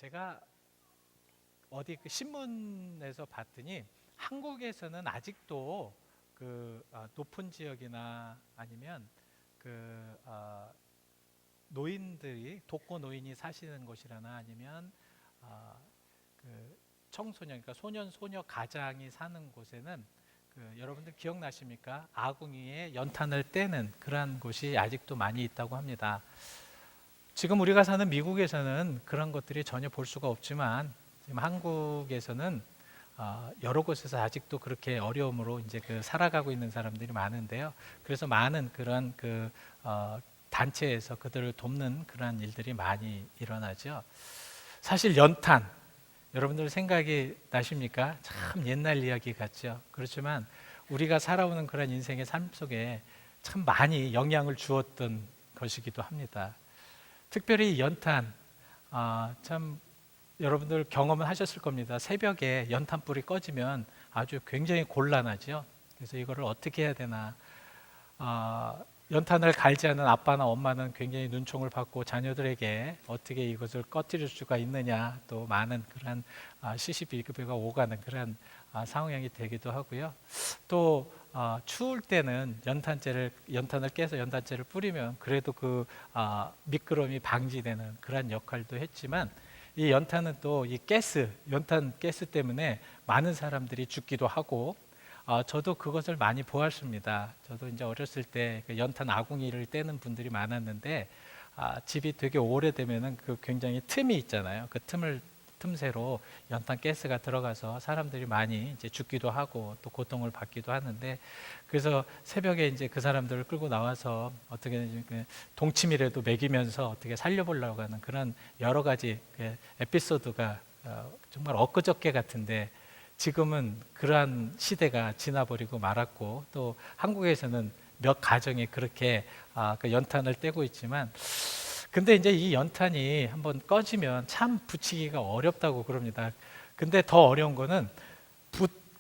제가 어디 그 신문에서 봤더니 한국에서는 아직도 높은 지역이나 아니면 그 노인들이 독거 노인이 사시는 곳이라나 아니면 그 청소년, 그러니까 소년 소녀 가장이 사는 곳에는 여러분들 기억나십니까? 아궁이에 연탄을 떼는 그러한 곳이 아직도 많이 있다고 합니다. 지금 우리가 사는 미국에서는 그런 것들이 전혀 볼 수가 없지만 지금 한국에서는 여러 곳에서 아직도 그렇게 어려움으로 이제 살아가고 있는 사람들이 많은데요. 그래서 많은 그런 단체에서 그들을 돕는 그러한 일들이 많이 일어나죠. 사실 연탄, 여러분들 생각이 나십니까? 참 옛날 이야기 같죠. 그렇지만 우리가 살아오는 그런 인생의 삶 속에 참 많이 영향을 주었던 것이기도 합니다. 특별히 연탄, 참 여러분들 경험을 하셨을 겁니다. 새벽에 연탄불이 꺼지면 아주 굉장히 곤란하죠. 그래서 이거를 어떻게 해야 되나. 연탄을 갈지 않은 아빠나 엄마는 굉장히 눈총을 받고 자녀들에게 어떻게 이것을 꺼뜨릴 수가 있느냐, 또 많은 그런 시시비비가 오가는 그런 상황이 되기도 하고요. 또 추울 때는 연탄을 깨서 연탄재를 뿌리면 그래도 미끄럼이 방지되는 그런 역할도 했지만, 이 연탄은 또 이 연탄 가스 때문에 많은 사람들이 죽기도 하고, 저도 그것을 많이 보았습니다. 저도 이제 어렸을 때 연탄 아궁이를 떼는 분들이 많았는데, 집이 되게 오래되면은 굉장히 틈이 있잖아요. 그 틈새로 연탄 가스가 들어가서 사람들이 많이 이제 죽기도 하고 또 고통을 받기도 하는데, 그래서 새벽에 이제 그 사람들을 끌고 나와서 어떻게 동치미라도 먹이면서 어떻게 살려보려고 하는 그런 여러 가지 에피소드가 정말 엊그저께 같은데, 지금은 그러한 시대가 지나버리고 말았고, 또 한국에서는 몇 가정이 그렇게 연탄을 떼고 있지만, 근데 이제 이 연탄이 한번 꺼지면 참 붙이기가 어렵다고 그럽니다. 근데 더 어려운 거는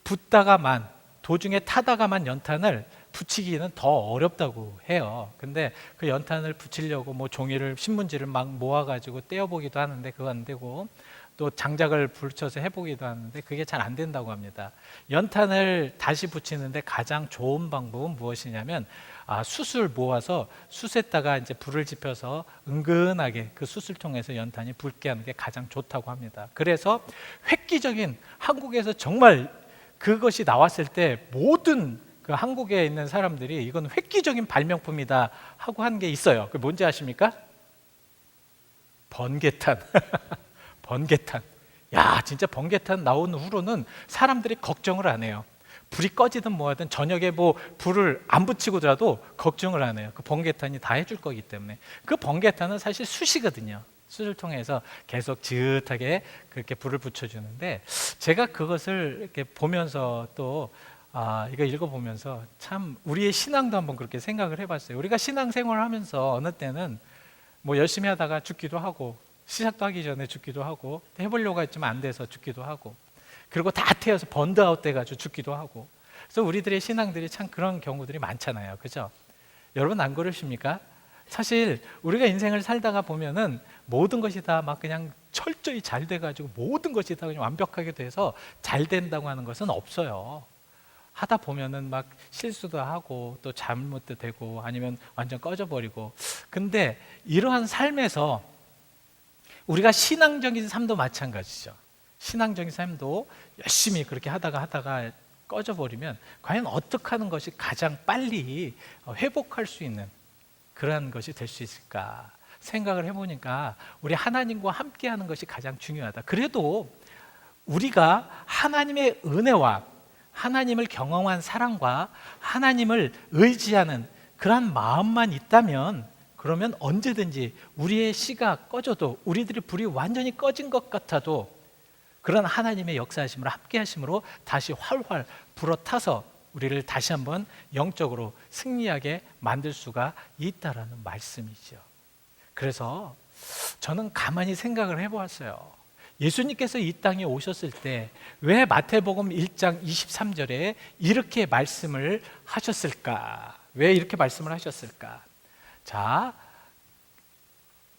붙다가만, 도중에 타다가만 연탄을 붙이기는 더 어렵다고 해요. 근데 그 연탄을 붙이려고 뭐 종이를, 신문지를 막 모아가지고 떼어보기도 하는데 그거 안 되고, 또 장작을 붙여서 해보기도 하는데 그게 잘 안 된다고 합니다. 연탄을 다시 붙이는데 가장 좋은 방법은 무엇이냐면, 숯을 모아서 숯에다가 이제 불을 지펴서 은근하게 그 숯을 통해서 연탄이 붉게 하는 게 가장 좋다고 합니다. 그래서 획기적인, 한국에서 정말 그것이 나왔을 때 모든 한국에 있는 사람들이 이건 획기적인 발명품이다 하고 한 게 있어요. 그게 뭔지 아십니까? 번개탄. 번개탄. 야, 진짜 번개탄 나온 후로는 사람들이 걱정을 안 해요. 불이 꺼지든 뭐하든 저녁에 뭐 불을 안 붙이고라도 걱정을 안 해요. 그 번개탄이 다 해줄 거기 때문에. 그 번개탄은 사실 숯이거든요. 숯을 통해서 계속 지읒하게 그렇게 불을 붙여주는데, 제가 그것을 이렇게 보면서 또 이거 읽어보면서 참 우리의 신앙도 한번 그렇게 생각을 해봤어요. 우리가 신앙생활을 하면서 어느 때는 뭐 열심히 하다가 죽기도 하고, 시작도 하기 전에 죽기도 하고, 해보려고 했지만 안 돼서 죽기도 하고, 그리고 다 태워서 번드아웃 돼가지고 죽기도 하고. 그래서 우리들의 신앙들이 참 그런 경우들이 많잖아요. 그죠? 여러분 안 그러십니까? 사실 우리가 인생을 살다가 보면은 모든 것이 다 막 그냥 철저히 잘 돼가지고 모든 것이 다 그냥 완벽하게 돼서 잘 된다고 하는 것은 없어요. 하다 보면은 막 실수도 하고 또 잘못도 되고 아니면 완전 꺼져버리고. 근데 이러한 삶에서 우리가 신앙적인 삶도 마찬가지죠. 신앙적인 삶도 열심히 그렇게 하다가 꺼져버리면 과연 어떻게 하는 것이 가장 빨리 회복할 수 있는 그런 것이 될 수 있을까 생각을 해보니까, 우리 하나님과 함께 하는 것이 가장 중요하다. 그래도 우리가 하나님의 은혜와 하나님을 경험한 사랑과 하나님을 의지하는 그런 마음만 있다면, 그러면 언제든지 우리의 씨가 꺼져도, 우리들의 불이 완전히 꺼진 것 같아도 그런 하나님의 역사하심으로, 함께 하심으로 다시 활활 불어타서 우리를 다시 한번 영적으로 승리하게 만들 수가 있다라는 말씀이죠. 그래서 저는 가만히 생각을 해보았어요. 예수님께서 이 땅에 오셨을 때 왜 마태복음 1장 23절에 이렇게 말씀을 하셨을까? 왜 이렇게 말씀을 하셨을까? 자,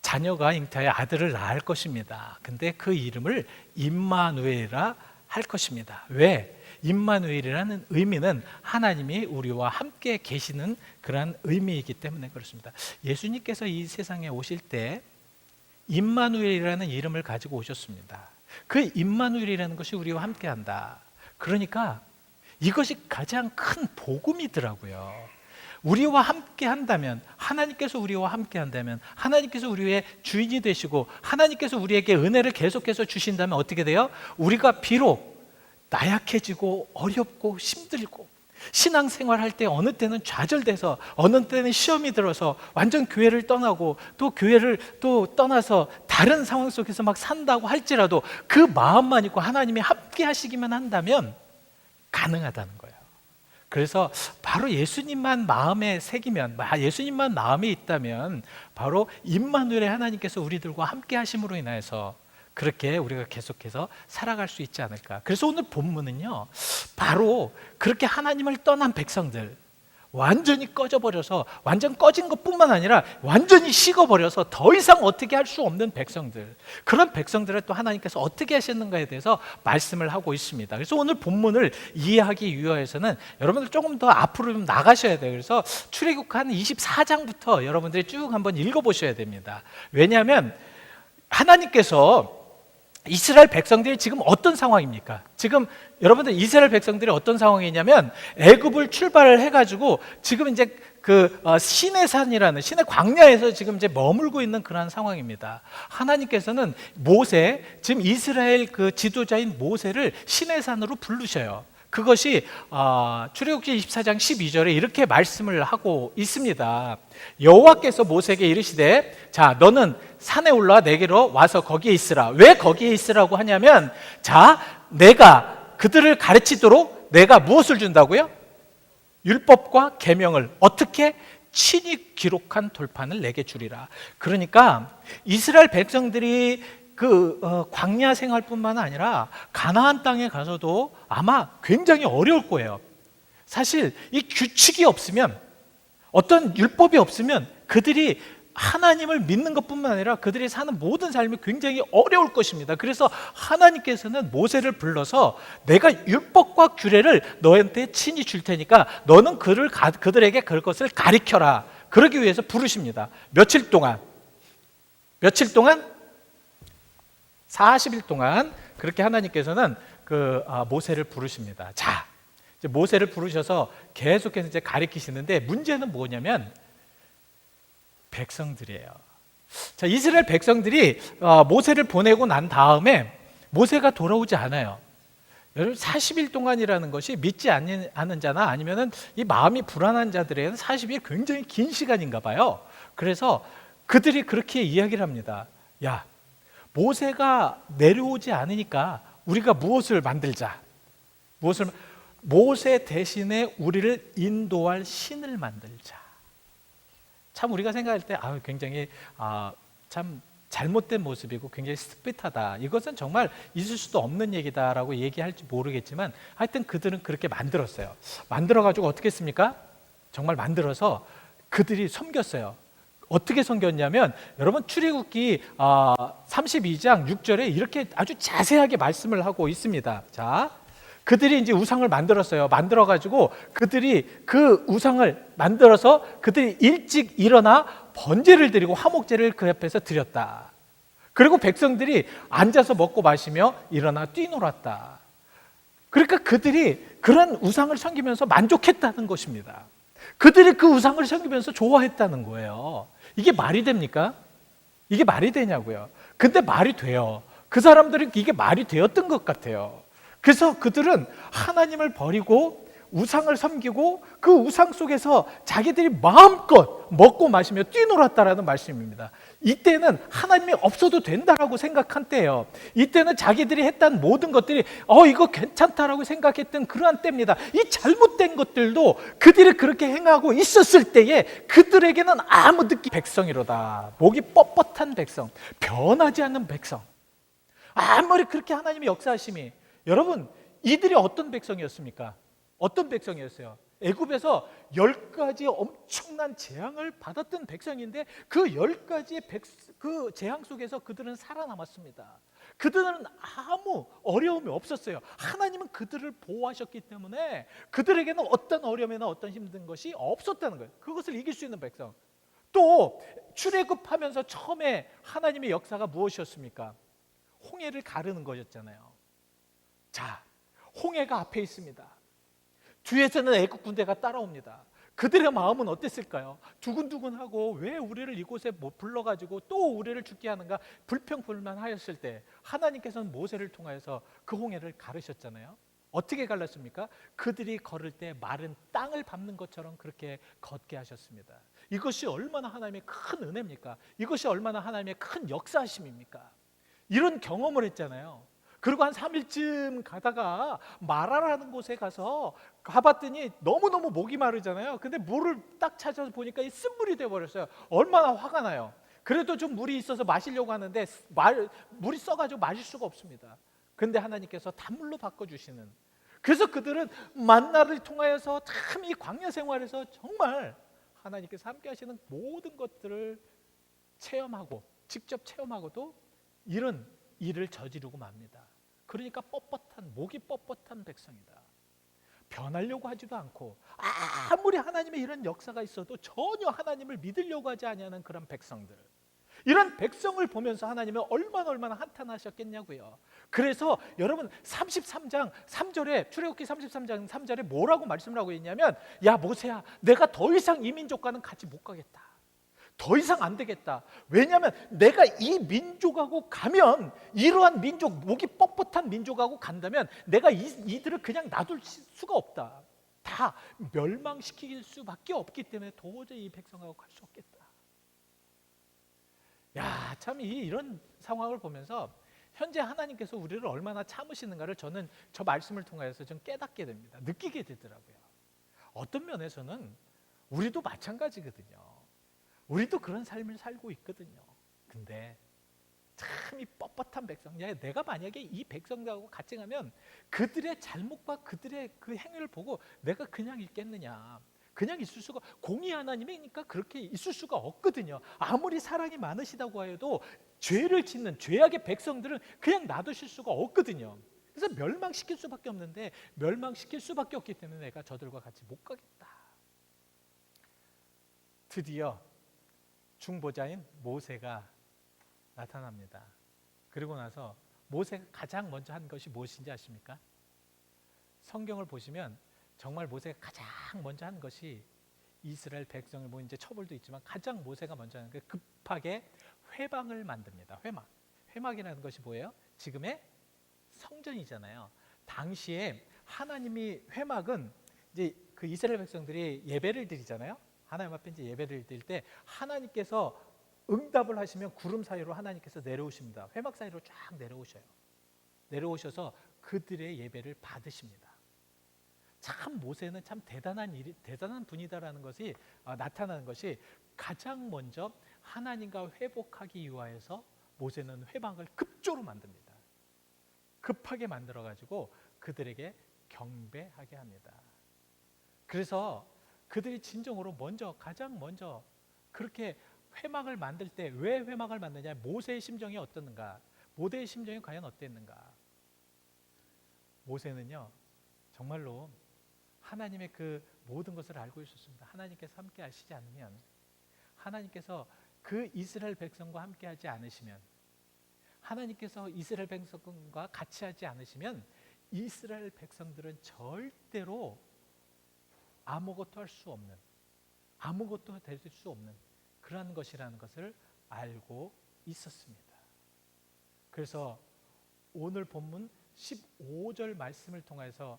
자녀가 잉태하여 아들을 낳을 것입니다. 근데 그 이름을 임마누엘이라 할 것입니다. 왜? 임마누엘이라는 의미는 하나님이 우리와 함께 계시는 그런 의미이기 때문에 그렇습니다. 예수님께서 이 세상에 오실 때 임마누엘이라는 이름을 가지고 오셨습니다. 그 임마누엘이라는 것이 우리와 함께한다. 그러니까 이것이 가장 큰 복음이더라고요. 우리와 함께 한다면, 하나님께서 우리와 함께 한다면, 하나님께서 우리의 주인이 되시고 하나님께서 우리에게 은혜를 계속해서 주신다면 어떻게 돼요? 우리가 비록 나약해지고 어렵고 힘들고 신앙생활할 때 어느 때는 좌절돼서 어느 때는 시험이 들어서 완전 교회를 떠나고 또 교회를 또 떠나서 다른 상황 속에서 막 산다고 할지라도 그 마음만 있고 하나님이 함께 하시기만 한다면 가능하다는 거예요. 그래서 바로 예수님만 마음에 새기면, 예수님만 마음에 있다면 바로 임마누엘의 하나님께서 우리들과 함께 하심으로 인해서 그렇게 우리가 계속해서 살아갈 수 있지 않을까. 그래서 오늘 본문은요, 바로 그렇게 하나님을 떠난 백성들, 완전히 꺼져버려서, 완전 꺼진 것뿐만 아니라 완전히 식어버려서 더 이상 어떻게 할 수 없는 백성들, 그런 백성들을 또 하나님께서 어떻게 하셨는가에 대해서 말씀을 하고 있습니다. 그래서 오늘 본문을 이해하기 위해서는 여러분들 조금 더 앞으로 좀 나가셔야 돼요. 그래서 출애굽 한 24장부터 여러분들이 쭉 한번 읽어보셔야 됩니다. 왜냐하면 하나님께서 이스라엘 백성들이 지금 어떤 상황입니까? 지금 여러분들 이스라엘 백성들이 어떤 상황이냐면 애굽을 출발을 해가지고 지금 이제 그 시내산이라는 시내 광야에서 지금 이제 머물고 있는 그런 상황입니다. 하나님께서는 모세, 지금 이스라엘 그 지도자인 모세를 시내산으로 부르셔요. 그것이 출애굽기 24장 12절에 이렇게 말씀을 하고 있습니다. 여호와께서 모세에게 이르시되, 자, 너는 산에 올라와 내게로 와서 거기에 있으라. 왜 거기에 있으라고 하냐면, 자, 내가 그들을 가르치도록 내가 무엇을 준다고요? 율법과 계명을 어떻게 친히 기록한 돌판을 내게 주리라. 그러니까 이스라엘 백성들이 광야 생활뿐만 아니라 가나안 땅에 가서도 아마 굉장히 어려울 거예요. 사실 이 규칙이 없으면, 어떤 율법이 없으면 그들이 하나님을 믿는 것뿐만 아니라 그들이 사는 모든 삶이 굉장히 어려울 것입니다. 그래서 하나님께서는 모세를 불러서 내가 율법과 규례를 너한테 친히 줄 테니까 너는 그들에게 그것을 가르쳐라. 그러기 위해서 부르십니다. 며칠 동안 40일 동안 그렇게 하나님께서는 모세를 부르십니다. 자, 이제 모세를 부르셔서 계속해서 이제 가르치시는데 문제는 뭐냐면 백성들이에요. 자, 이스라엘 백성들이 모세를 보내고 난 다음에 모세가 돌아오지 않아요. 여러분, 40일 동안이라는 것이 믿지 않는 자나 아니면은 이 마음이 불안한 자들에게는 40일 굉장히 긴 시간인가 봐요. 그래서 그들이 그렇게 이야기를 합니다. 야, 모세가 내려오지 않으니까 우리가 무엇을 만들자. 모세 대신에 우리를 인도할 신을 만들자. 참 우리가 생각할 때 굉장히 참 잘못된 모습이고 굉장히 스핏하다. 이것은 정말 있을 수도 없는 얘기다라고 얘기할지 모르겠지만 하여튼 그들은 그렇게 만들었어요. 만들어가지고 어떻게 했습니까? 정말 만들어서 그들이 섬겼어요. 어떻게 섬겼냐면 여러분 출애굽기 32장 6절에 이렇게 아주 자세하게 말씀을 하고 있습니다. 자, 그들이 이제 우상을 만들었어요. 만들어가지고 그들이 그 우상을 만들어서 그들이 일찍 일어나 번제를 드리고 화목제를 그 옆에서 드렸다. 그리고 백성들이 앉아서 먹고 마시며 일어나 뛰놀았다. 그러니까 그들이 그런 우상을 섬기면서 만족했다는 것입니다. 그들이 그 우상을 섬기면서 좋아했다는 거예요. 이게 말이 됩니까? 이게 말이 되냐고요. 근데 말이 돼요. 그 사람들은 이게 말이 되었던 것 같아요. 그래서 그들은 하나님을 버리고 우상을 섬기고 그 우상 속에서 자기들이 마음껏 먹고 마시며 뛰놀았다라는 말씀입니다. 이때는 하나님이 없어도 된다라고 생각한 때예요. 이때는 자기들이 했던 모든 것들이 이거 괜찮다라고 생각했던 그러한 때입니다. 이 잘못된 것들도 그들이 그렇게 행하고 있었을 때에 그들에게는 아무 느낌 백성이로다. 목이 뻣뻣한 백성, 변하지 않는 백성. 아무리 그렇게 하나님의 역사하심이, 여러분 이들이 어떤 백성이었습니까? 어떤 백성이었어요? 애굽에서 10가지 엄청난 재앙을 받았던 백성인데 그 10가지의 그 재앙 속에서 그들은 살아남았습니다. 그들은 아무 어려움이 없었어요. 하나님은 그들을 보호하셨기 때문에 그들에게는 어떤 어려움이나 어떤 힘든 것이 없었다는 거예요. 그것을 이길 수 있는 백성. 또 출애굽하면서 처음에 하나님의 역사가 무엇이었습니까? 홍해를 가르는 거였잖아요. 자, 홍해가 앞에 있습니다. 뒤에서는 애국 군대가 따라옵니다. 그들의 마음은 어땠을까요? 두근두근하고 왜 우리를 이곳에 불러가지고 또 우리를 죽게 하는가 불평불만하였을 때 하나님께서는 모세를 통하여서 그 홍해를 가르셨잖아요. 어떻게 갈랐습니까? 그들이 걸을 때 마른 땅을 밟는 것처럼 그렇게 걷게 하셨습니다. 이것이 얼마나 하나님의 큰 은혜입니까? 이것이 얼마나 하나님의 큰 역사하심입니까? 이런 경험을 했잖아요. 그리고 한 3일쯤 가다가 마라라는 곳에 가봤더니 너무너무 목이 마르잖아요. 근데 물을 딱 찾아서 보니까 이 쓴물이 되어버렸어요. 얼마나 화가 나요. 그래도 좀 물이 있어서 마시려고 하는데 물이 써가지고 마실 수가 없습니다. 근데 하나님께서 단물로 바꿔주시는, 그래서 그들은 만나를 통하여서 참 이 광야 생활에서 정말 하나님께서 함께 하시는 모든 것들을 체험하고 직접 체험하고도 이런 일을 저지르고 맙니다. 그러니까 목이 뻣뻣한 백성이다. 변하려고 하지도 않고 아무리 하나님의 이런 역사가 있어도 전혀 하나님을 믿으려고 하지 아니하는 그런 백성들, 이런 백성을 보면서 하나님은 얼마나 한탄하셨겠냐고요. 그래서 여러분 33장 3절에 출애굽기 33장 3절에 뭐라고 말씀을 하고 있냐면, 야 모세야, 내가 더 이상 이 민족과는 같이 못 가겠다. 더 이상 안 되겠다. 왜냐하면 내가 이 민족하고 가면, 이러한 민족, 목이 뻣뻣한 민족하고 간다면 내가 이들을 그냥 놔둘 수가 없다. 다 멸망시킬 수밖에 없기 때문에 도저히 이 백성하고 갈 수 없겠다. 야, 참 이런 상황을 보면서 현재 하나님께서 우리를 얼마나 참으시는가를 저는 저 말씀을 통해서 좀 깨닫게 됩니다. 느끼게 되더라고요. 어떤 면에서는 우리도 마찬가지거든요. 우리도 그런 삶을 살고 있거든요. 근데 참 이 뻣뻣한 백성, 내가 만약에 이 백성들하고 같이 가면 그들의 잘못과 그들의 그 행위를 보고 내가 그냥 있겠느냐. 그냥 있을 수가, 공의 하나님이니까 그렇게 있을 수가 없거든요. 아무리 사랑이 많으시다고 해도 죄를 짓는 죄악의 백성들은 그냥 놔두실 수가 없거든요. 그래서 멸망시킬 수밖에 없는데, 멸망시킬 수밖에 없기 때문에 내가 저들과 같이 못 가겠다. 드디어 중보자인 모세가 나타납니다. 그리고 나서 모세가 가장 먼저 한 것이 무엇인지 아십니까? 성경을 보시면 정말 모세가 가장 먼저 한 것이, 이스라엘 백성을 뭐 이제 처벌도 있지만 가장 모세가 먼저 하는 게 급하게 회막을 만듭니다. 회막이라는 것이 뭐예요? 지금의 성전이잖아요. 당시에 하나님이, 회막은 이제 그 이스라엘 백성들이 예배를 드리잖아요. 하나님 앞에 이제 예배를 드릴 때 하나님께서 응답을 하시면 구름 사이로 하나님께서 내려오십니다. 회막 사이로 쫙 내려오셔요. 내려오셔서 그들의 예배를 받으십니다. 참 모세는 참 대단한 분이다라는 것이 나타나는 것이, 가장 먼저 하나님과 회복하기 위하여서 모세는 회막을 급조로 만듭니다. 급하게 만들어 가지고 그들에게 경배하게 합니다. 그래서 그들이 진정으로 가장 먼저 그렇게 회막을 만들 때, 왜 회막을 만드냐, 모세의 심정이 어땠는가, 모세의 심정이 과연 어땠는가. 모세는요 정말로 하나님의 그 모든 것을 알고 있었습니다. 하나님께서 함께 하시지 않으면, 하나님께서 그 이스라엘 백성과 함께 하지 않으시면, 하나님께서 이스라엘 백성과 같이 하지 않으시면 이스라엘 백성들은 절대로 아무것도 할 수 없는, 아무것도 될 수 없는 그러한 것이라는 것을 알고 있었습니다. 그래서 오늘 본문 15절 말씀을 통해서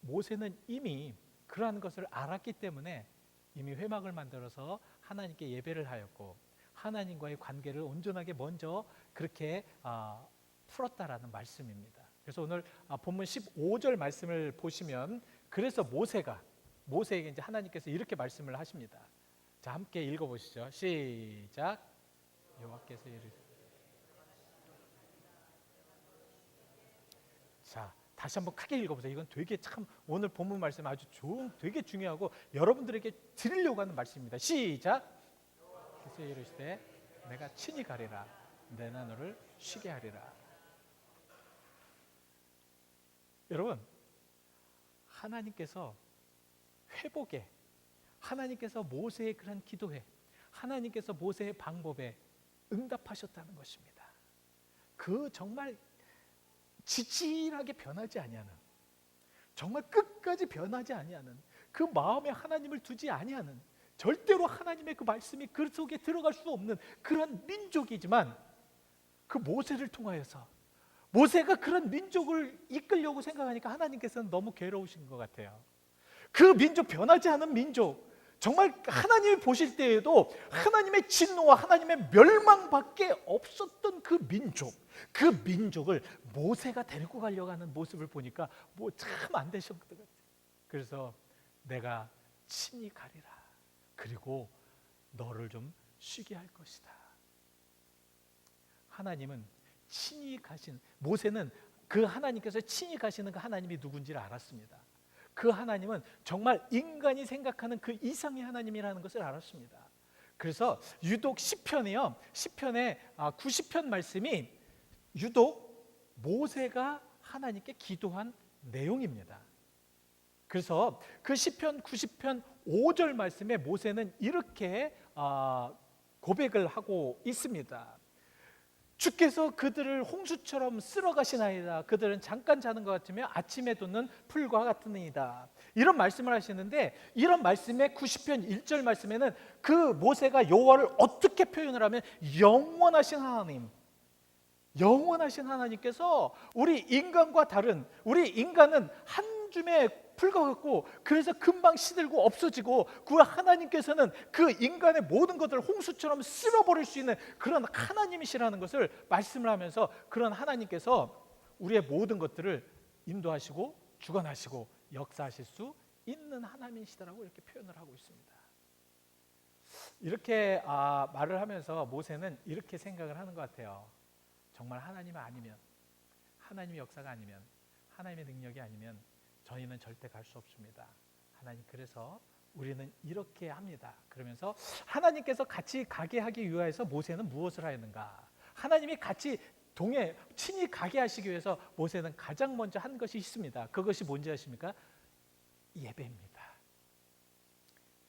모세는 이미 그러한 것을 알았기 때문에 이미 회막을 만들어서 하나님께 예배를 하였고, 하나님과의 관계를 온전하게 먼저 그렇게 풀었다라는 말씀입니다. 그래서 오늘 본문 15절 말씀을 보시면, 그래서 모세에게 이제 하나님께서 이렇게 말씀을 하십니다. 자, 함께 읽어보시죠. 시작. 여호와께서 이르시되. 자, 다시 한번 크게 읽어보세요. 이건 되게 참 오늘 본문 말씀 아주 되게 중요하고 여러분들에게 드리려고 하는 말씀입니다. 시작. 그래서 이르시되 내가 친히 가리라. 내가 너를 쉬게 하리라. 여러분, 하나님께서 회복에, 하나님께서 모세의 그런 기도에, 하나님께서 모세의 방법에 응답하셨다는 것입니다. 그 정말 지질하게 변하지 아니하는, 정말 끝까지 변하지 아니하는, 그 마음에 하나님을 두지 아니하는, 절대로 하나님의 그 말씀이 그 속에 들어갈 수 없는 그런 민족이지만, 그 모세를 통하여서 모세가 그런 민족을 이끌려고 생각하니까 하나님께서는 너무 괴로우신 것 같아요. 그 민족, 변하지 않은 민족, 정말 하나님이 보실 때에도 하나님의 진노와 하나님의 멸망밖에 없었던 그 민족, 그 민족을 모세가 데리고 가려고 하는 모습을 보니까 뭐 참 안 되셨던 것 같아요. 그래서 내가 친히 가리라. 그리고 너를 좀 쉬게 할 것이다. 하나님은 친히 가신, 모세는 그 하나님께서 친히 가시는 그 하나님이 누군지를 알았습니다. 그 하나님은 정말 인간이 생각하는 그 이상의 하나님이라는 것을 알았습니다. 그래서 유독 시편이요, 시편의 90편 말씀이 유독 모세가 하나님께 기도한 내용입니다. 그래서 그 시편 90편 5절 말씀에 모세는 이렇게 고백을 하고 있습니다. 주께서 그들을 홍수처럼 쓸어가시나이다. 그들은 잠깐 자는 것 같으며 아침에 돋는 풀과 같으니이다. 이런 말씀을 하시는데, 이런 말씀의 90편 1절 말씀에는 그 모세가 여호와를 어떻게 표현을 하면 영원하신 하나님, 영원하신 하나님께서 우리 인간과 다른, 우리 인간은 한 줌의 풀과 같고 그래서 금방 시들고 없어지고, 그 하나님께서는 그 인간의 모든 것들을 홍수처럼 쓸어버릴 수 있는 그런 하나님이시라는 것을 말씀을 하면서, 그런 하나님께서 우리의 모든 것들을 인도하시고 주관하시고 역사하실 수 있는 하나님이시다라고 이렇게 표현을 하고 있습니다. 이렇게 말을 하면서 모세는 이렇게 생각을 하는 것 같아요. 정말 하나님 아니면, 하나님의 역사가 아니면, 하나님의 능력이 아니면 저희는 절대 갈 수 없습니다. 하나님, 그래서 우리는 이렇게 합니다. 그러면서 하나님께서 같이 가게 하기 위하여서 모세는 무엇을 하였는가? 하나님이 같이 친히 가게 하시기 위해서 모세는 가장 먼저 한 것이 있습니다. 그것이 뭔지 아십니까? 예배입니다.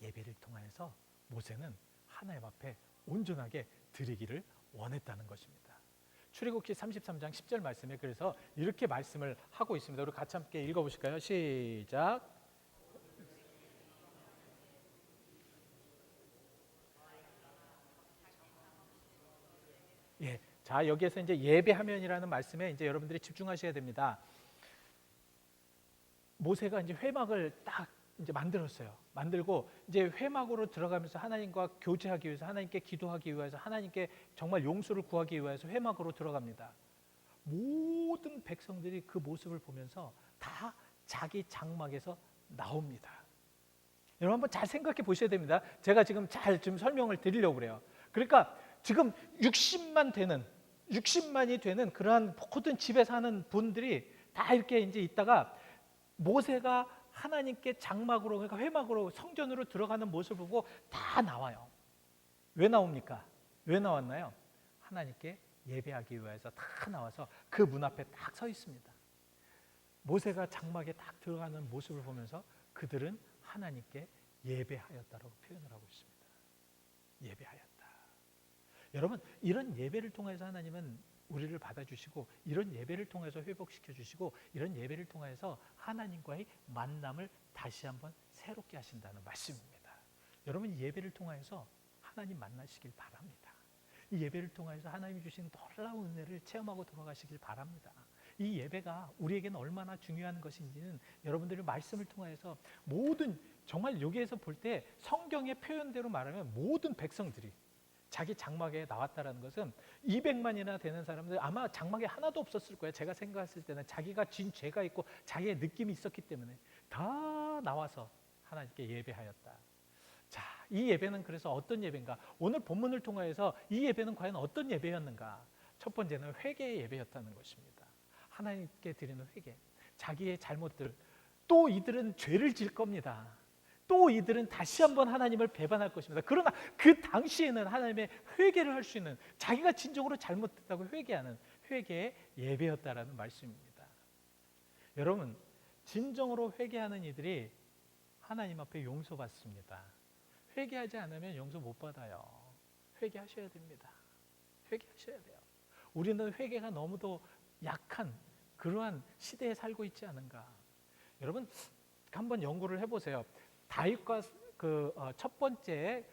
예배를 통하여서 모세는 하나님 앞에 온전하게 드리기를 원했다는 것입니다. 출애굽기 33장 10절 말씀에 그래서 이렇게 말씀을 하고 있습니다. 우리 같이 함께 읽어보실까요? 시작. 예, 자 여기에서 이제 예배하면이라는 말씀에 이제 여러분들이 집중하셔야 됩니다. 모세가 이제 회막을 딱 이제 만들었어요. 만들고 이제 회막으로 들어가면서 하나님과 교제하기 위해서, 하나님께 기도하기 위해서, 하나님께 정말 용서를 구하기 위해서 회막으로 들어갑니다. 모든 백성들이 그 모습을 보면서 다 자기 장막에서 나옵니다. 여러분 한번 잘 생각해 보셔야 됩니다. 제가 지금 좀 설명을 드리려고 그래요. 그러니까 지금 60만이 되는 그러한 모든 집에 사는 분들이 다 이렇게 이제 있다가 모세가 하나님께 장막으로, 그러니까 회막으로, 성전으로 들어가는 모습을 보고 다 나와요. 왜 나옵니까? 왜 나왔나요? 하나님께 예배하기 위해서 다 나와서 그 문 앞에 딱 서 있습니다. 모세가 장막에 딱 들어가는 모습을 보면서 그들은 하나님께 예배하였다라고 표현을 하고 있습니다. 예배하였다. 여러분, 이런 예배를 통해서 하나님은 우리를 받아주시고, 이런 예배를 통해서 회복시켜 주시고, 이런 예배를 통해서 하나님과의 만남을 다시 한번 새롭게 하신다는 말씀입니다. 여러분, 이 예배를 통해서 하나님 만나시길 바랍니다. 이 예배를 통해서 하나님이 주신 놀라운 은혜를 체험하고 돌아가시길 바랍니다. 이 예배가 우리에게는 얼마나 중요한 것인지는 여러분들의 말씀을 통해서 모든, 정말 여기에서 볼 때 성경의 표현대로 말하면 모든 백성들이 자기 장막에 나왔다라는 것은 200만이나 되는 사람들, 아마 장막에 하나도 없었을 거예요. 제가 생각했을 때는 자기가 진 죄가 있고 자기의 느낌이 있었기 때문에 다 나와서 하나님께 예배하였다. 자, 이 예배는 그래서 어떤 예배인가? 오늘 본문을 통해서 이 예배는 과연 어떤 예배였는가? 첫 번째는 회개의 예배였다는 것입니다. 하나님께 드리는 회개. 자기의 잘못들, 또 이들은 죄를 질 겁니다. 또 이들은 다시 한번 하나님을 배반할 것입니다. 그러나 그 당시에는 하나님의 회개를 할 수 있는, 자기가 진정으로 잘못했다고 회개하는 회개의 예배였다라는 말씀입니다. 여러분, 진정으로 회개하는 이들이 하나님 앞에 용서받습니다. 회개하지 않으면 용서 못 받아요. 회개하셔야 됩니다. 회개하셔야 돼요. 우리는 회개가 너무도 약한 그러한 시대에 살고 있지 않은가. 여러분, 한번 연구를 해보세요. 다윗과 첫 번째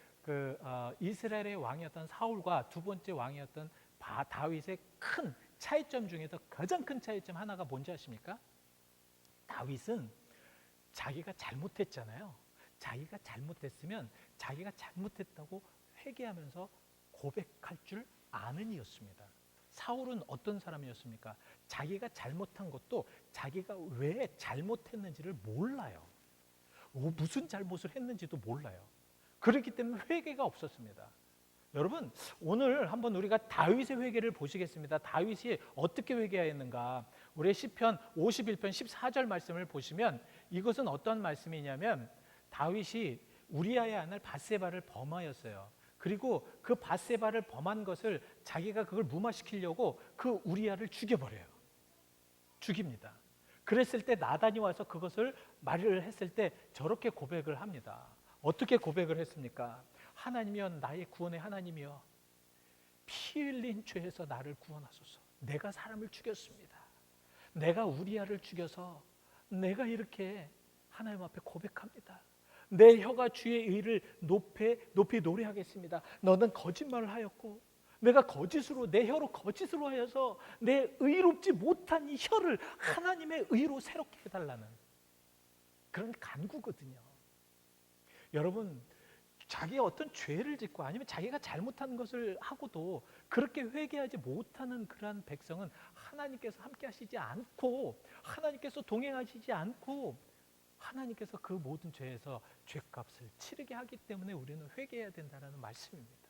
이스라엘의 왕이었던 사울과 두 번째 왕이었던 다윗의 큰 차이점 중에서 가장 큰 차이점 하나가 뭔지 아십니까? 다윗은 자기가 잘못했잖아요. 자기가 잘못했으면 자기가 잘못했다고 회개하면서 고백할 줄 아는 이였습니다. 사울은 어떤 사람이었습니까? 자기가 잘못한 것도 자기가 왜 잘못했는지를 몰라요. 무슨 잘못을 했는지도 몰라요. 그렇기 때문에 회개가 없었습니다. 여러분, 오늘 한번 우리가 다윗의 회개를 보시겠습니다. 다윗이 어떻게 회개하였는가? 우리 시편 51편 14절 말씀을 보시면 이것은 어떤 말씀이냐면, 다윗이 우리아의 아들 밧세바를 범하였어요. 그리고 그 밧세바를 범한 것을 자기가 그걸 무마시키려고 그 우리아를 죽여버려요. 죽입니다. 그랬을 때 나단이 와서 그것을 말을 했을 때 저렇게 고백을 합니다. 어떻게 고백을 했습니까? 하나님이여, 나의 구원의 하나님이여, 피 흘린 죄에서 나를 구원하소서. 내가 사람을 죽였습니다. 내가 우리아를 죽여서 내가 이렇게 하나님 앞에 고백합니다. 내 혀가 주의 의를 높이 노래하겠습니다. 너는 거짓말을 하였고 내가 거짓으로, 내 혀로 거짓으로 하여서 내 의롭지 못한 이 혀를 하나님의 의로 새롭게 해달라는 그런 간구거든요. 여러분, 자기가 어떤 죄를 짓고 아니면 자기가 잘못한 것을 하고도 그렇게 회개하지 못하는 그러한 백성은 하나님께서 함께 하시지 않고, 하나님께서 동행하시지 않고, 하나님께서 그 모든 죄에서 죄값을 치르게 하기 때문에 우리는 회개해야 된다는 말씀입니다.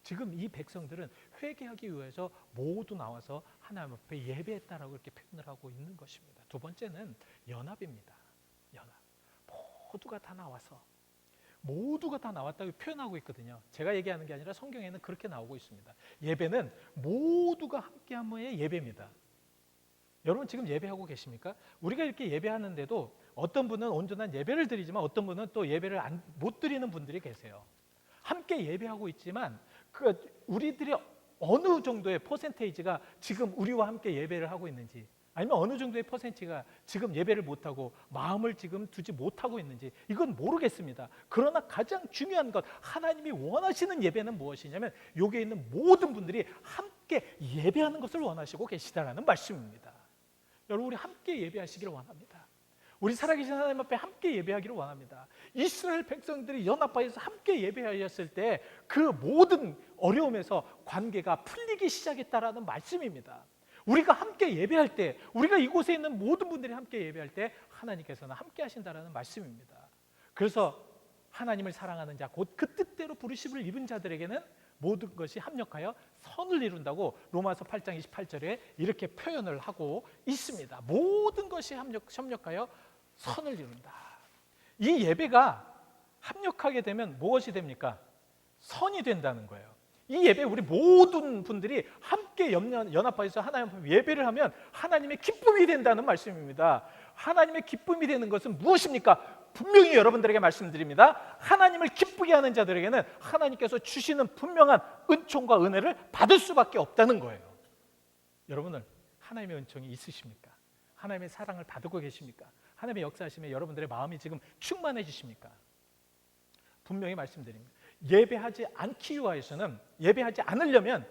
지금 이 백성들은 회개하기 위해서 모두 나와서 하나님 앞에 예배했다라고 이렇게 표현을 하고 있는 것입니다. 두 번째는 연합입니다. 연합. 모두가 다 나왔다고 표현하고 있거든요. 제가 얘기하는 게 아니라 성경에는 그렇게 나오고 있습니다. 예배는 모두가 함께함의 예배입니다. 여러분, 지금 예배하고 계십니까? 우리가 이렇게 예배하는데도 어떤 분은 온전한 예배를 드리지만 어떤 분은 또 예배를 못 드리는 분들이 계세요. 함께 예배하고 있지만 우리들이 어느 정도의 퍼센테이지가 지금 우리와 함께 예배를 하고 있는지, 아니면 어느 정도의 퍼센티가 지금 예배를 못하고 마음을 지금 두지 못하고 있는지, 이건 모르겠습니다. 그러나 가장 중요한 것, 하나님이 원하시는 예배는 무엇이냐면 여기에 있는 모든 분들이 함께 예배하는 것을 원하시고 계시다라는 말씀입니다. 여러분, 우리 함께 예배하시기를 원합니다. 우리 살아계신 하나님 앞에 함께 예배하기를 원합니다. 이스라엘 백성들이 연합하여서 함께 예배하였을 때 그 모든 어려움에서 관계가 풀리기 시작했다라는 말씀입니다. 우리가 함께 예배할 때, 우리가 이곳에 있는 모든 분들이 함께 예배할 때 하나님께서는 함께 하신다라는 말씀입니다. 그래서 하나님을 사랑하는 자, 곧 그 뜻대로 부르심을 입은 자들에게는 모든 것이 합력하여 선을 이룬다고 로마서 8장 28절에 이렇게 표현을 하고 있습니다. 모든 것이 협력하여 선을 이룬다. 이 예배가 합력하게 되면 무엇이 됩니까? 선이 된다는 거예요. 이 예배, 우리 모든 분들이 함께 연합하여서 하나님 앞에 예배를 하면 하나님의 기쁨이 된다는 말씀입니다. 하나님의 기쁨이 되는 것은 무엇입니까? 분명히 여러분들에게 말씀드립니다. 하나님을 기쁘게 하는 자들에게는 하나님께서 주시는 분명한 은총과 은혜를 받을 수밖에 없다는 거예요. 여러분은 하나님의 은총이 있으십니까? 하나님의 사랑을 받고 계십니까? 하나님의 역사하심에 여러분들의 마음이 지금 충만해지십니까? 분명히 말씀드립니다. 예배하지 않으려면,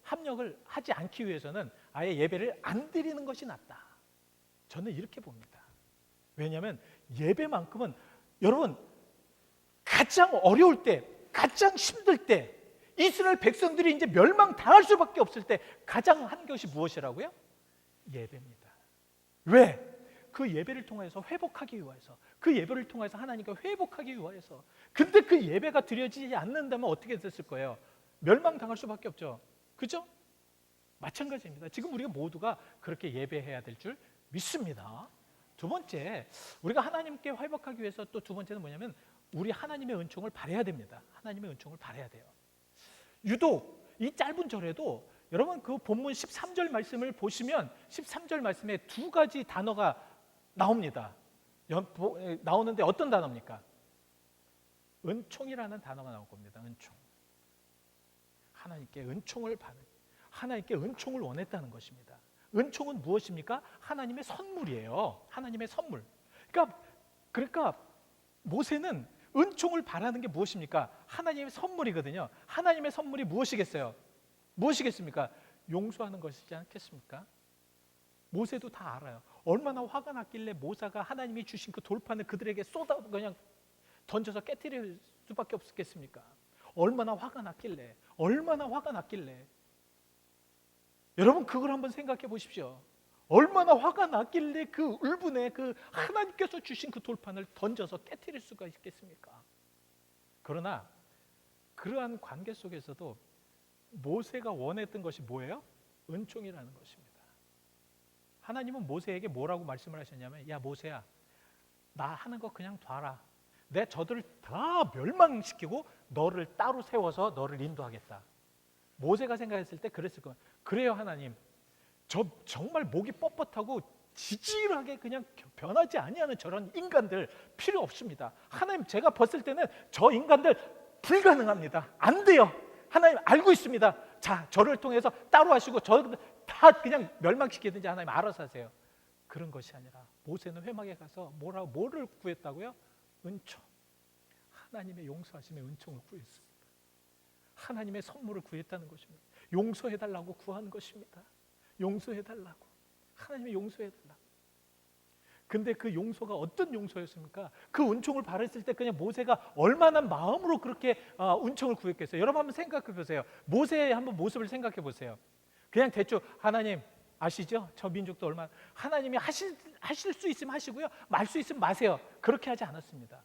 합력을 하지 않기 위해서는 아예 예배를 안 드리는 것이 낫다. 저는 이렇게 봅니다. 왜냐하면 예배만큼은, 여러분, 가장 어려울 때, 가장 힘들 때, 이스라엘 백성들이 이제 멸망당할 수밖에 없을 때 가장 한 것이 무엇이라고요? 예배입니다. 왜? 그 예배를 통해서 회복하기 위해서, 그 예배를 통해서 하나님과 회복하기 위해서. 근데 그 예배가 드려지지 않는다면 어떻게 됐을 거예요? 멸망당할 수밖에 없죠. 그죠? 마찬가지입니다. 지금 우리가 모두가 그렇게 예배해야 될 줄 믿습니다. 두 번째, 우리가 하나님께 회복하기 위해서 또 두 번째는 뭐냐면 우리 하나님의 은총을 바라야 됩니다. 하나님의 은총을 바라야 돼요. 유독 이 짧은 절에도 여러분 그 본문 13절 말씀을 보시면 13절 말씀에 두 가지 단어가 나옵니다. 나오는데 어떤 단어입니까? 은총이라는 단어가 나올 겁니다. 은총. 하나님께 은총을 받는, 하나님께 은총을 원했다는 것입니다. 은총은 무엇입니까? 하나님의 선물이에요. 하나님의 선물. 그러니까 모세는 은총을 바라는 게 무엇입니까? 하나님의 선물이거든요. 하나님의 선물이 무엇이겠어요? 무엇이겠습니까? 용서하는 것이지 않겠습니까? 모세도 다 알아요. 얼마나 화가 났길래 모세가 하나님이 주신 그 돌판을 그들에게 그냥 던져서 깨뜨릴 수밖에 없었겠습니까? 얼마나 화가 났길래, 얼마나 화가 났길래. 여러분 그걸 한번 생각해 보십시오. 얼마나 화가 났길래 그 울분에 그 하나님께서 주신 그 돌판을 던져서 깨뜨릴 수가 있겠습니까? 그러나 그러한 관계 속에서도 모세가 원했던 것이 뭐예요? 은총이라는 것입니다. 하나님은 모세에게 뭐라고 말씀을 하셨냐면, 야 모세야, 나 하는 거 그냥 봐라. 내 저들을 다 멸망시키고 너를 따로 세워서 너를 인도하겠다. 모세가 생각했을 때 그랬을 거예요. 그래요 하나님, 저 정말 목이 뻣뻣하고 지질하게 그냥 변하지 아니하는 저런 인간들 필요 없습니다. 하나님, 제가 봤을 때는 저 인간들 불가능합니다. 안 돼요. 하나님 알고 있습니다. 자, 저를 통해서 따로 하시고 저 다 그냥 멸망시키든지 하나님 알아서 하세요. 그런 것이 아니라 모세는 회막에 가서 뭐를 구했다고요? 은총. 하나님의 용서하심의 은총을 구했습니다. 하나님의 선물을 구했다는 것입니다. 용서해달라고 구한 것입니다. 용서해달라고. 하나님의 용서해달라고. 근데 그 용서가 어떤 용서였습니까? 그 은총을 바랬을 때 그냥 모세가 얼마나 마음으로 그렇게 은총을 구했겠어요? 여러분 한번 생각해 보세요. 모세의 한번 모습을 생각해 보세요. 그냥 대충 하나님 아시죠? 저 민족도 얼마나 하나님이 하실 수 있으면 하시고요, 말 수 있으면 마세요. 그렇게 하지 않았습니다.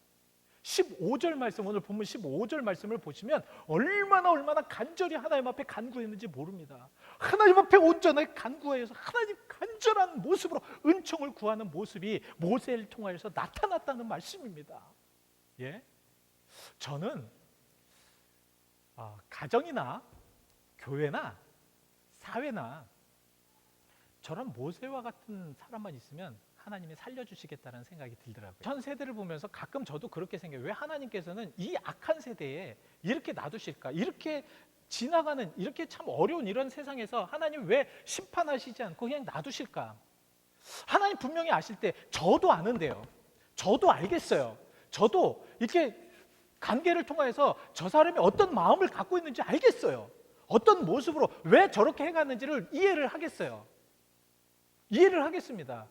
15절 말씀, 오늘 본문 15절 말씀을 보시면 얼마나 간절히 하나님 앞에 간구했는지 모릅니다. 하나님 앞에 온전하게 간구하여서 하나님 간절한 모습으로 은총을 구하는 모습이 모세를 통하여서 나타났다는 말씀입니다. 예? 저는 가정이나 교회나 사회나 저런 모세와 같은 사람만 있으면 하나님이 살려주시겠다는 생각이 들더라고요. 전 세대를 보면서 가끔 저도 그렇게 생각해요. 왜 하나님께서는 이 악한 세대에 이렇게 놔두실까? 이렇게 지나가는, 이렇게 참 어려운 이런 세상에서 하나님 왜 심판하시지 않고 그냥 놔두실까? 하나님 분명히 아실 때 저도 아는데요. 저도 알겠어요. 저도 이렇게 관계를 통해서 저 사람이 어떤 마음을 갖고 있는지 알겠어요. 어떤 모습으로 왜 저렇게 해갔는지를 이해를 하겠어요. 이해를 하겠습니다.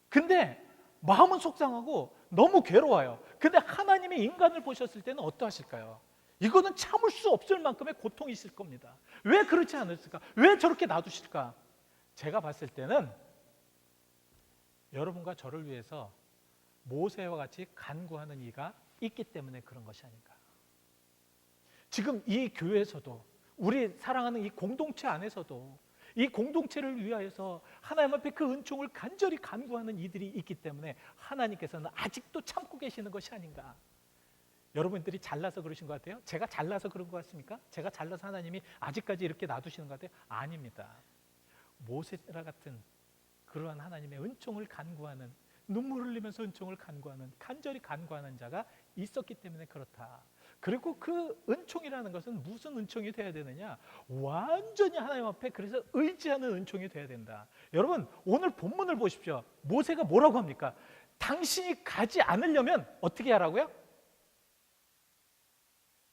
근데 마음은 속상하고 너무 괴로워요. 근데 하나님이 인간을 보셨을 때는 어떠하실까요? 이거는 참을 수 없을 만큼의 고통이 있을 겁니다. 왜 그렇지 않았을까? 왜 저렇게 놔두실까? 제가 봤을 때는 여러분과 저를 위해서 모세와 같이 간구하는 이가 있기 때문에 그런 것이 아닌가. 지금 이 교회에서도, 우리 사랑하는 이 공동체 안에서도 이 공동체를 위하여서 하나님 앞에 그 은총을 간절히 간구하는 이들이 있기 때문에 하나님께서는 아직도 참고 계시는 것이 아닌가. 여러분들이 잘나서 그러신 것 같아요? 제가 잘나서 그런 것 같습니까? 제가 잘나서 하나님이 아직까지 이렇게 놔두시는 것 같아요? 아닙니다. 모세라 같은 그러한 하나님의 은총을 간구하는, 눈물 흘리면서 은총을 간구하는, 간절히 간구하는 자가 있었기 때문에 그렇다. 그리고 그 은총이라는 것은 무슨 은총이 돼야 되느냐? 완전히 하나님 앞에 그래서 의지하는 은총이 돼야 된다. 여러분 오늘 본문을 보십시오. 모세가 뭐라고 합니까? 당신이 가지 않으려면 어떻게 하라고요?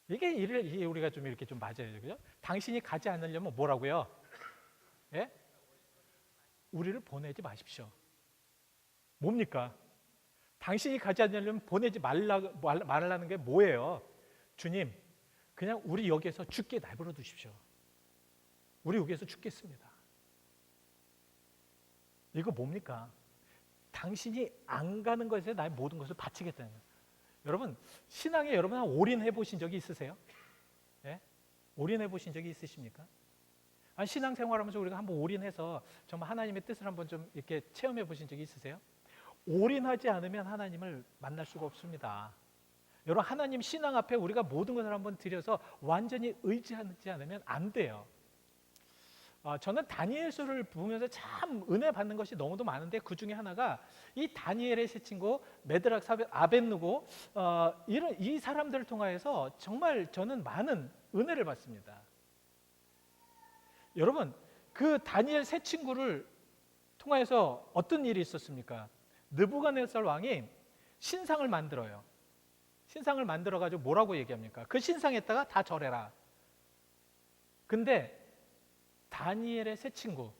이게 우리가 좀 이렇게 좀 맞아야 되죠. 당신이 가지 않으려면 뭐라고요? 예? 우리를 보내지 마십시오. 뭡니까? 당신이 가지 않으려면 보내지 말라는 게 뭐예요? 주님, 그냥 우리 여기에서 죽게 내버려 두십시오. 우리 여기에서 죽겠습니다. 이거 뭡니까? 당신이 안 가는 것에 나의 모든 것을 바치겠다는 거예요. 여러분, 신앙에 여러분 올인해 보신 적이 있으세요? 예? 올인해 보신 적이 있으십니까? 신앙생활하면서 우리가 한번 올인해서 정말 하나님의 뜻을 한번 좀 이렇게 체험해 보신 적이 있으세요? 올인하지 않으면 하나님을 만날 수가 없습니다. 여러분, 하나님 신앙 앞에 우리가 모든 것을 한번 드려서 완전히 의지하지 않으면 안 돼요. 저는 다니엘서를 보면서 참 은혜 받는 것이 너무도 많은데, 그 중에 하나가 이 다니엘의 세 친구 메드락, 사벳, 아벳느고, 이런 이 사람들을 통하여서 정말 저는 많은 은혜를 받습니다. 여러분, 그 다니엘 세 친구를 통하여서 어떤 일이 있었습니까? 느부갓네살 왕이 신상을 만들어요. 신상을 만들어 가지고 뭐라고 얘기합니까? 그 신상에다가 다 절해라. 근데 다니엘의 세 친구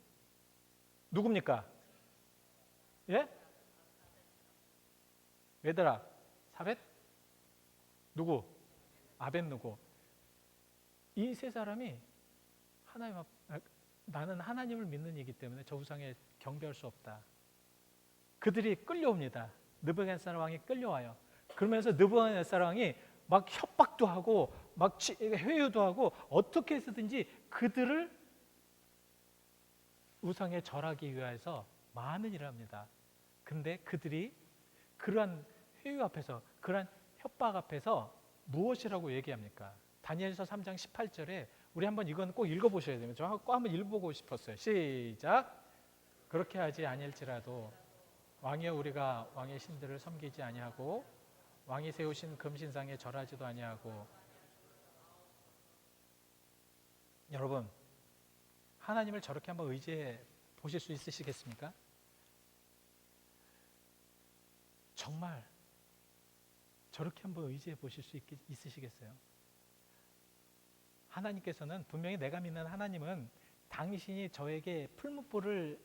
누굽니까? 예? 메드락, 사벳, 누구? 아벳느고. 이 세 사람이 하나님 나는 하나님을 믿는 이기 때문에 저 우상에 경배할 수 없다. 그들이 끌려옵니다. 느부갓네살 왕이 끌려와요. 그러면서 느부갓네살 왕이 막 협박도 하고 막 회유도 하고 어떻게 해서든지 그들을 우상에 절하기 위해서 많은 일을 합니다. 근데 그들이 그러한 회유 앞에서, 그러한 협박 앞에서 무엇이라고 얘기합니까? 다니엘서 3장 18절에 우리 한번 이건 꼭 읽어보셔야 됩니다. 저 꼭 한번 읽어보고 싶었어요. 시작. 그렇게 하지 아니할지라도 왕이여 우리가 왕의 신들을 섬기지 아니하고 왕이 세우신 금신상에 절하지도 아니하고. 여러분, 하나님을 저렇게 한번 의지해 보실 수 있으시겠습니까? 정말 저렇게 한번 의지해 보실 수 있으시겠어요? 하나님께서는 분명히, 내가 믿는 하나님은 당신이 저에게 풀무불을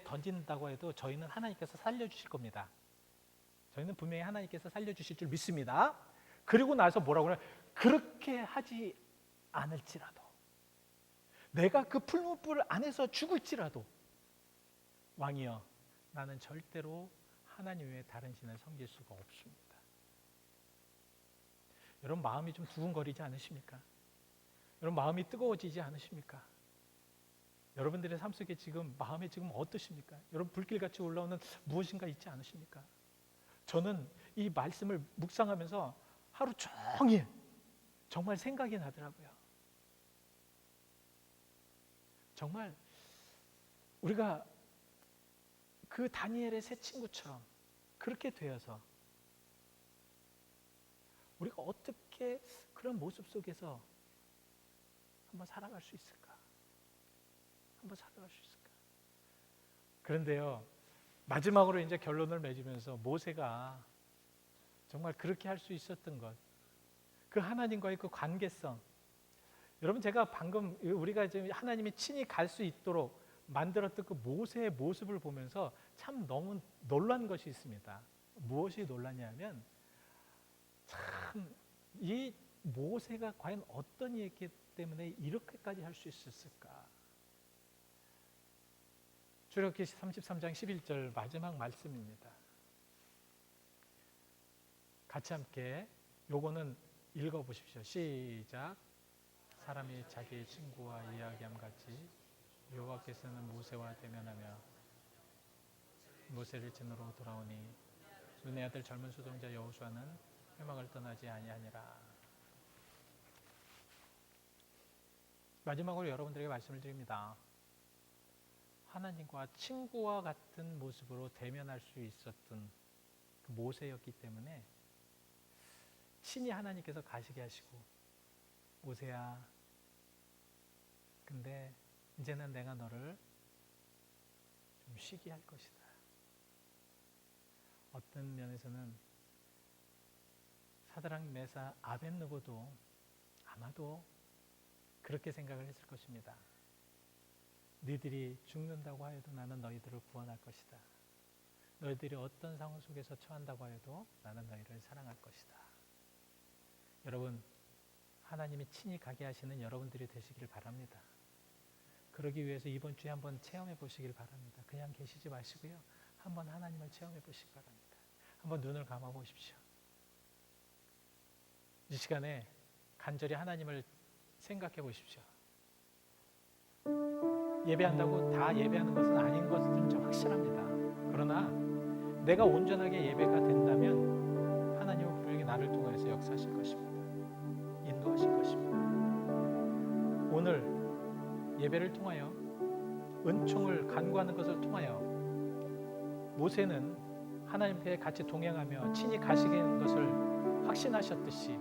던진다고 해도 저희는 하나님께서 살려주실 겁니다. 저희는 분명히 하나님께서 살려주실 줄 믿습니다. 그리고 나서 뭐라고 그래요? 그렇게 하지 않을지라도, 내가 그 풀무불 안에서 죽을지라도 왕이여 나는 절대로 하나님 외에 다른 신을 섬길 수가 없습니다. 여러분, 마음이 좀 두근거리지 않으십니까? 여러분, 마음이 뜨거워지지 않으십니까? 여러분들의 삶 속에 지금 마음이 지금 어떠십니까? 여러분, 불길같이 올라오는 무엇인가 있지 않으십니까? 저는 이 말씀을 묵상하면서 하루 종일 정말 생각이 나더라고요. 정말 우리가 그 다니엘의 세 친구처럼 그렇게 되어서 우리가 어떻게 그런 모습 속에서 한번 살아갈 수 있을까? 한번 살아갈 수 있을까? 그런데요, 마지막으로 이제 결론을 맺으면서 모세가 정말 그렇게 할 수 있었던 것, 그 하나님과의 그 관계성. 여러분, 제가 방금 우리가 지금 하나님이 친히 갈 수 있도록 만들었던 그 모세의 모습을 보면서 참 너무 놀란 것이 있습니다. 무엇이 놀라냐면, 참 이 모세가 과연 어떤 이였기 때문에 이렇게까지 할 수 있었을까? 출애굽기 33장 11절 마지막 말씀입니다. 같이 함께 요거는 읽어보십시오. 시작. 사람이 자기 친구와 이야기함 같이 여호와께서는 모세와 대면하며 모세를 진으로 돌아오니 눈의 아들 젊은 수종자 여호수아는 회막을 떠나지 아니하니라. 마지막으로 여러분들에게 말씀을 드립니다. 하나님과 친구와 같은 모습으로 대면할 수 있었던 그 모세였기 때문에 친히 하나님께서 가시게 하시고, 모세야, 근데 이제는 내가 너를 좀 쉬게 할 것이다. 어떤 면에서는 사드락, 메사, 아벳느고도 아마도 그렇게 생각을 했을 것입니다. 너희들이 죽는다고 하여도 나는 너희들을 구원할 것이다. 너희들이 어떤 상황 속에서 처한다고 해도 나는 너희를 사랑할 것이다. 여러분, 하나님이 친히 가게 하시는 여러분들이 되시길 바랍니다. 그러기 위해서 이번 주에 한번 체험해 보시길 바랍니다. 그냥 계시지 마시고요, 한번 하나님을 체험해 보시기 바랍니다. 한번 눈을 감아 보십시오. 이 시간에 간절히 하나님을 생각해 보십시오. 예배한다고 다 예배하는 것은 아닌 것은 좀 확실합니다. 그러나 내가 온전하게 예배가 된다면 하나님은 분명히 나를 통해서 역사하실 것입니다. 인도하실 것입니다. 오늘 예배를 통하여 은총을 간구하는 것을 통하여 모세는 하나님 앞에 같이 동행하며 친히 가시는 것을 확신하셨듯이